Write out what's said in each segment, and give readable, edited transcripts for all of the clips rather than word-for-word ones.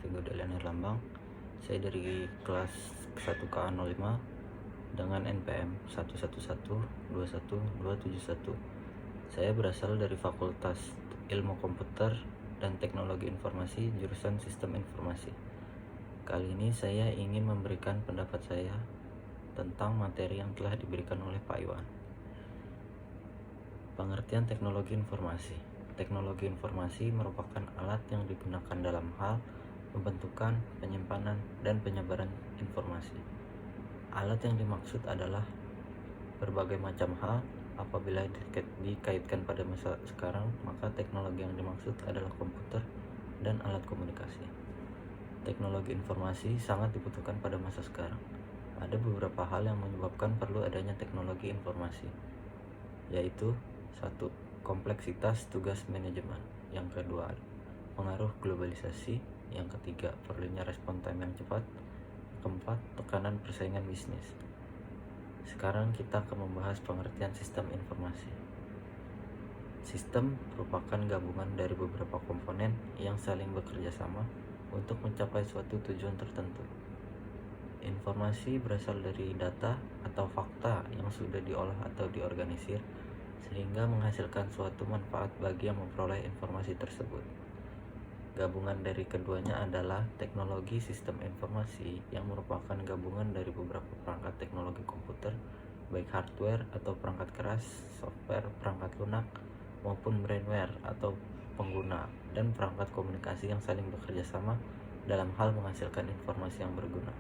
Teguh Delian Herlambang. Saya dari kelas 1KA05 dengan NPM 11121271. Saya berasal dari Fakultas Ilmu Komputer dan Teknologi Informasi, jurusan Sistem Informasi. Kali ini saya ingin memberikan pendapat saya tentang materi yang telah diberikan oleh Pak Iwan. Pengertian teknologi informasi. Teknologi informasi merupakan alat yang digunakan dalam hal pembentukan, penyimpanan, dan penyebaran informasi. Alat yang dimaksud adalah berbagai macam hal. Apabila dikaitkan pada masa sekarang, maka teknologi yang dimaksud adalah komputer dan alat komunikasi. Teknologi informasi sangat dibutuhkan pada masa sekarang. Ada beberapa hal yang menyebabkan perlu adanya teknologi informasi, yaitu 1. Kompleksitas tugas manajemen. Yang kedua, pengaruh globalisasi. Yang ketiga, perlunya respon time yang cepat. Keempat, tekanan persaingan bisnis. Sekarang kita akan membahas pengertian sistem informasi. Sistem merupakan gabungan dari beberapa komponen yang saling bekerja sama untuk mencapai suatu tujuan tertentu. Informasi berasal dari data atau fakta yang sudah diolah atau diorganisir sehingga menghasilkan suatu manfaat bagi yang memperoleh informasi tersebut. Gabungan dari keduanya adalah teknologi sistem informasi yang merupakan gabungan dari beberapa perangkat teknologi komputer, baik hardware atau perangkat keras, software, perangkat lunak, maupun brainware atau pengguna, dan perangkat komunikasi yang saling bekerja sama dalam hal menghasilkan informasi yang berguna.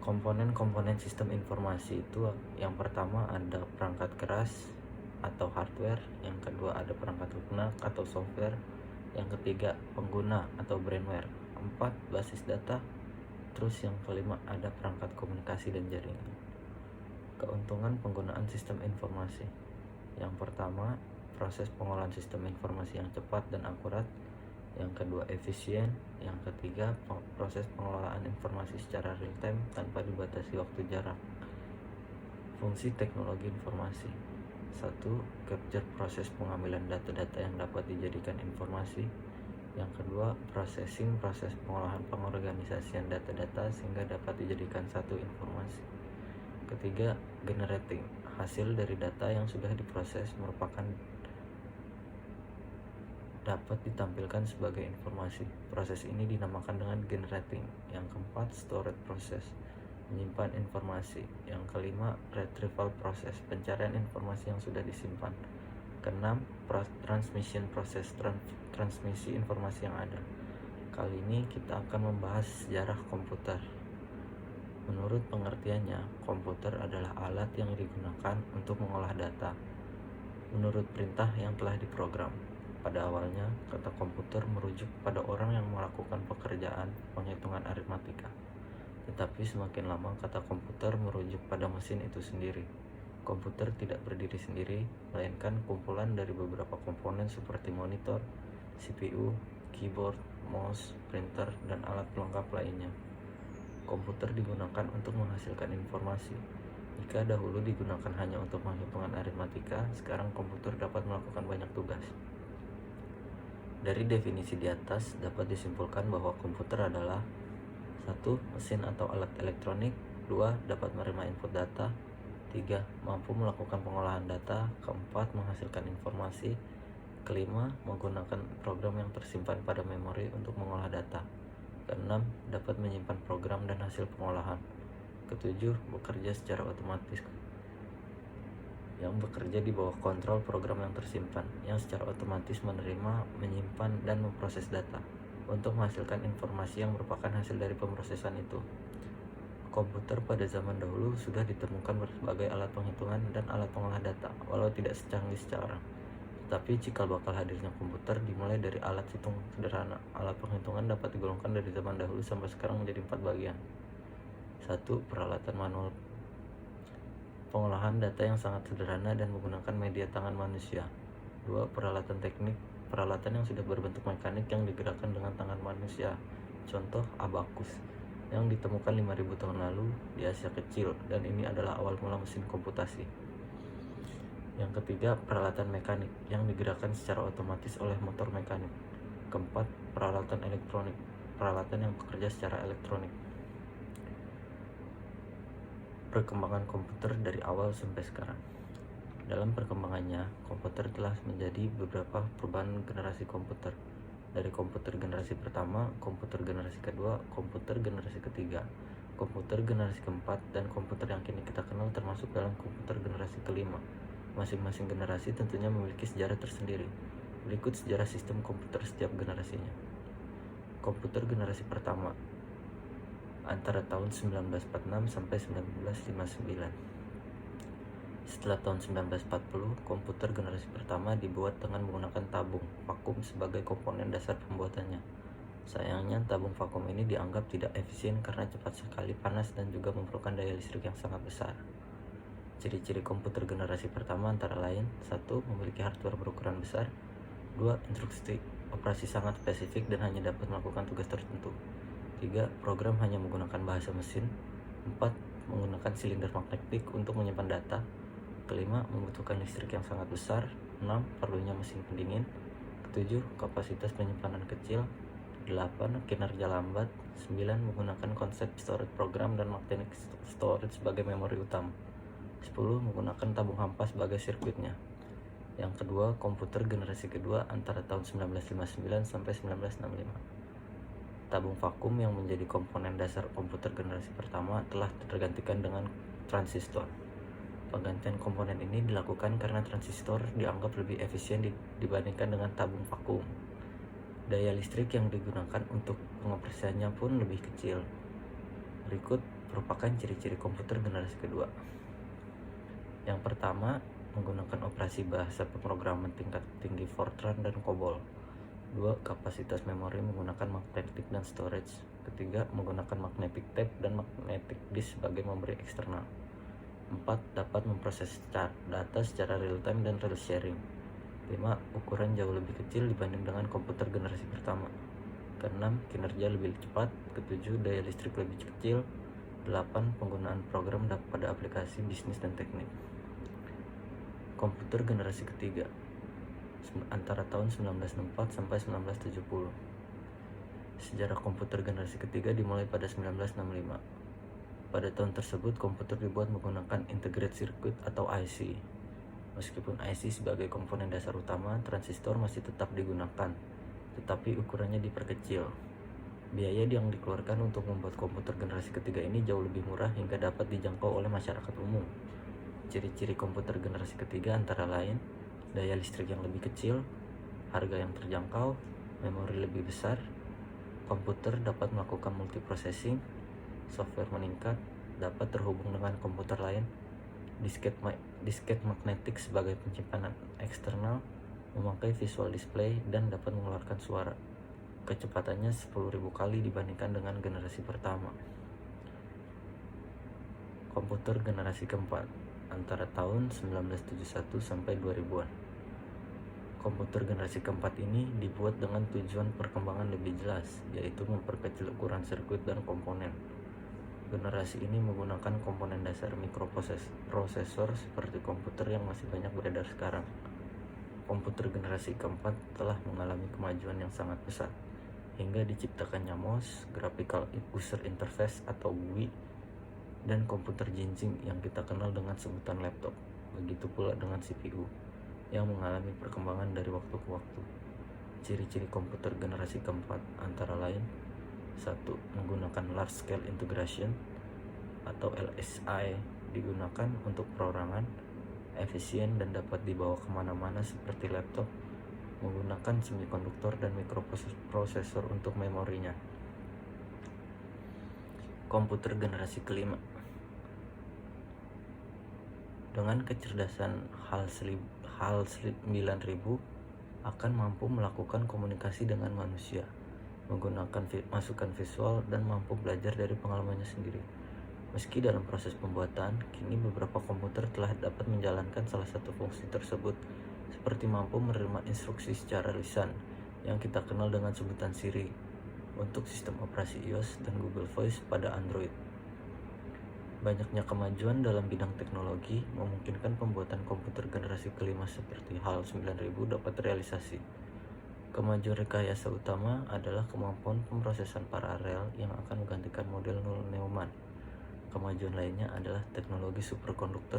Komponen-komponen sistem informasi itu yang pertama ada perangkat keras atau hardware, yang kedua ada perangkat lunak atau software, yang ketiga pengguna atau brainware, 4 basis data, terus yang kelima ada perangkat komunikasi dan jaringan. Keuntungan penggunaan sistem informasi. Yang pertama, proses pengolahan sistem informasi yang cepat dan akurat. Yang kedua, efisien. Yang ketiga, proses pengelolaan informasi secara real time tanpa dibatasi waktu jarak. Fungsi teknologi informasi. 1. Capture proses pengambilan data-data yang dapat dijadikan informasi. Yang kedua, processing proses pengolahan pengorganisasian data-data sehingga dapat dijadikan satu informasi. Ketiga, generating. Hasil dari data yang sudah diproses merupakan dapat ditampilkan sebagai informasi. Proses ini dinamakan dengan generating. Yang keempat, storage proses, menyimpan informasi. Yang kelima, retrieval proses, pencarian informasi yang sudah disimpan. Keenam, transmission proses, transmisi informasi yang ada. Kali ini kita akan membahas sejarah komputer. Menurut pengertiannya, komputer adalah alat yang digunakan untuk mengolah data menurut perintah yang telah diprogram. Pada awalnya, kata komputer merujuk pada orang yang melakukan pekerjaan penghitungan aritmatika. Tetapi semakin lama kata komputer merujuk pada mesin itu sendiri. Komputer tidak berdiri sendiri, melainkan kumpulan dari beberapa komponen seperti monitor, CPU, keyboard, mouse, printer, dan alat pelengkap lainnya. Komputer digunakan untuk menghasilkan informasi. Jika dahulu digunakan hanya untuk penghitungan aritmatika, sekarang komputer dapat melakukan banyak tugas. Dari definisi di atas dapat disimpulkan bahwa komputer adalah 1. Mesin atau alat elektronik. 2. Dapat menerima input data. 3. Mampu melakukan pengolahan data. 4. Menghasilkan informasi. 5. Menggunakan program yang tersimpan pada memori untuk mengolah data. 6. Dapat menyimpan program dan hasil pengolahan. 7. Bekerja secara otomatis, yang bekerja di bawah kontrol program yang tersimpan, yang secara otomatis menerima, menyimpan, dan memproses data untuk menghasilkan informasi yang merupakan hasil dari pemrosesan itu. Komputer pada zaman dahulu sudah ditemukan berbagai alat penghitungan dan alat pengolah data, walau tidak secanggih sekarang. Tetapi cikal bakal hadirnya komputer dimulai dari alat hitung sederhana. Alat penghitungan dapat digolongkan dari zaman dahulu sampai sekarang menjadi 4 bagian. 1. Peralatan manual, pengolahan data yang sangat sederhana dan menggunakan media tangan manusia. 2. Peralatan teknik, peralatan yang sudah berbentuk mekanik yang digerakkan dengan tangan manusia. Contoh, abakus, yang ditemukan 5000 tahun lalu di Asia Kecil, dan ini adalah awal mula mesin komputasi. Yang ketiga, peralatan mekanik yang digerakkan secara otomatis oleh motor mekanik. Keempat, peralatan elektronik, peralatan yang bekerja secara elektronik. Perkembangan komputer dari awal sampai sekarang. Dalam perkembangannya, komputer telah menjadi beberapa perubahan generasi komputer. Dari komputer generasi pertama, komputer generasi kedua, komputer generasi ketiga, komputer generasi keempat, dan komputer yang kini kita kenal termasuk dalam komputer generasi kelima. Masing-masing generasi tentunya memiliki sejarah tersendiri. Berikut sejarah sistem komputer setiap generasinya. Komputer generasi pertama antara tahun 1946 sampai 1959. Setelah tahun 1940, komputer generasi pertama dibuat dengan menggunakan tabung vakum sebagai komponen dasar pembuatannya. Sayangnya, tabung vakum ini dianggap tidak efisien karena cepat sekali panas dan juga memerlukan daya listrik yang sangat besar. Ciri-ciri komputer generasi pertama antara lain: 1. Memiliki hardware berukuran besar. 2. Instruksi operasi sangat spesifik dan hanya dapat melakukan tugas tertentu. 3. Program hanya menggunakan bahasa mesin. 4. Menggunakan silinder magnetik untuk menyimpan data. Kelima, membutuhkan listrik yang sangat besar. 6. Perlunya mesin pendingin. 7. Kapasitas penyimpanan kecil. 8. Kinerja lambat. 9. Menggunakan konsep storage program dan magnetic storage sebagai memori utama. 10. Menggunakan tabung hampa sebagai sirkuitnya. Yang kedua, komputer generasi kedua antara tahun 1959 sampai 1965. Tabung vakum yang menjadi komponen dasar komputer generasi pertama telah tergantikan dengan transistor. Penggantian komponen ini dilakukan karena transistor dianggap lebih efisien dibandingkan dengan tabung vakum. Daya listrik yang digunakan untuk pengoperasiannya pun lebih kecil. Berikut merupakan ciri-ciri komputer generasi kedua. Yang pertama, menggunakan operasi bahasa pemrograman tingkat tinggi Fortran dan COBOL. 2. Kapasitas memori menggunakan magnetic dan storage. Ketiga, menggunakan magnetic tape dan magnetic disk sebagai memori eksternal. 4. Dapat memproses data secara real time dan real sharing. 5. Ukuran jauh lebih kecil dibanding dengan komputer generasi pertama. Ke-6. Kinerja lebih cepat. Ke-7. Daya listrik lebih kecil. 8. Penggunaan program pada aplikasi bisnis dan teknik. Komputer generasi ketiga antara tahun 1964 sampai 1970. Sejarah komputer generasi ketiga dimulai pada 1965. Pada tahun tersebut, komputer dibuat menggunakan integrated circuit atau IC. Meskipun IC sebagai komponen dasar utama, transistor masih tetap digunakan, tetapi ukurannya diperkecil. Biaya yang dikeluarkan untuk membuat komputer generasi ketiga ini jauh lebih murah hingga dapat dijangkau oleh masyarakat umum. Ciri-ciri komputer generasi ketiga antara lain: daya listrik yang lebih kecil, harga yang terjangkau, memori lebih besar, komputer dapat melakukan multiprocessing, software meningkat, dapat terhubung dengan komputer lain, disket magnetik sebagai penyimpanan eksternal, memakai visual display, dan dapat mengeluarkan suara. Kecepatannya 10.000 kali dibandingkan dengan generasi pertama. Komputer generasi keempat antara tahun 1971 sampai 2000-an. Komputer generasi keempat ini dibuat dengan tujuan perkembangan lebih jelas, yaitu memperkecil ukuran sirkuit dan komponen. Generasi ini menggunakan komponen dasar mikroprosesor seperti komputer yang masih banyak beredar sekarang. Komputer generasi keempat telah mengalami kemajuan yang sangat pesat, hingga diciptakannya MOS, Graphical User Interface atau GUI, dan komputer jinjing yang kita kenal dengan sebutan laptop. Begitu pula dengan CPU, yang mengalami perkembangan dari waktu ke waktu. Ciri-ciri komputer generasi keempat antara lain: 1. Menggunakan large scale integration atau LSI, digunakan untuk perorangan, efisien dan dapat dibawa kemana-mana seperti laptop, menggunakan semikonduktor dan mikroprosesor untuk memorinya. Komputer generasi kelima dengan kecerdasan HAL 9000 akan mampu melakukan komunikasi dengan manusia, menggunakan masukan visual, dan mampu belajar dari pengalamannya sendiri. Meski dalam proses pembuatan, kini beberapa komputer telah dapat menjalankan salah satu fungsi tersebut, seperti mampu menerima instruksi secara lisan yang kita kenal dengan sebutan Siri untuk sistem operasi iOS dan Google Voice pada Android. Banyaknya kemajuan dalam bidang teknologi memungkinkan pembuatan komputer generasi kelima seperti HAL 9000 dapat realisasi. Kemajuan rekayasa utama adalah kemampuan pemrosesan paralel yang akan menggantikan model Neumann. Kemajuan lainnya adalah teknologi superkonduktor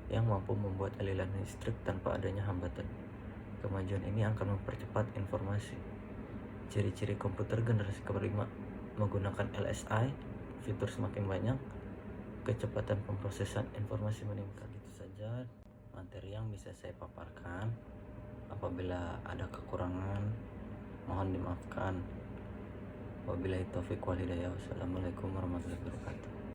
yang mampu membuat aliran listrik tanpa adanya hambatan. Kemajuan ini akan mempercepat informasi. Ciri-ciri komputer generasi kelima menggunakan LSI, fitur semakin banyak, kecepatan pemrosesan informasi meningkat. Itu saja materi yang bisa saya paparkan. Apabila ada kekurangan, mohon dimaafkan. Wabillahi taufiq wal hidayah. Wassalamualaikum warahmatullahi wabarakatuh.